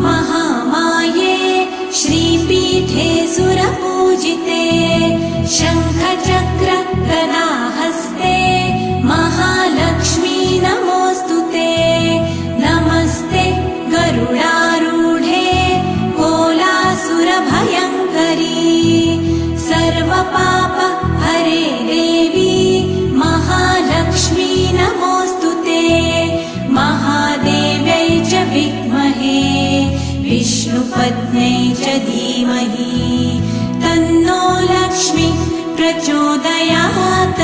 महामाये श्रीपीठे सुरपूजिते शङ्खचक्र गदाहस्ते महालक्ष्मी नमोऽस्तुते नमस्ते गरुडारूढे कोलासुरभयङ्करी सर्वपाप हरे देवी महालक्ष्मी नमोऽस्तुते महादेव्यै च विद्महे विष्णुपत्न्यै च धीमहि तन्नो लक्ष्मी प्रचोदयात्।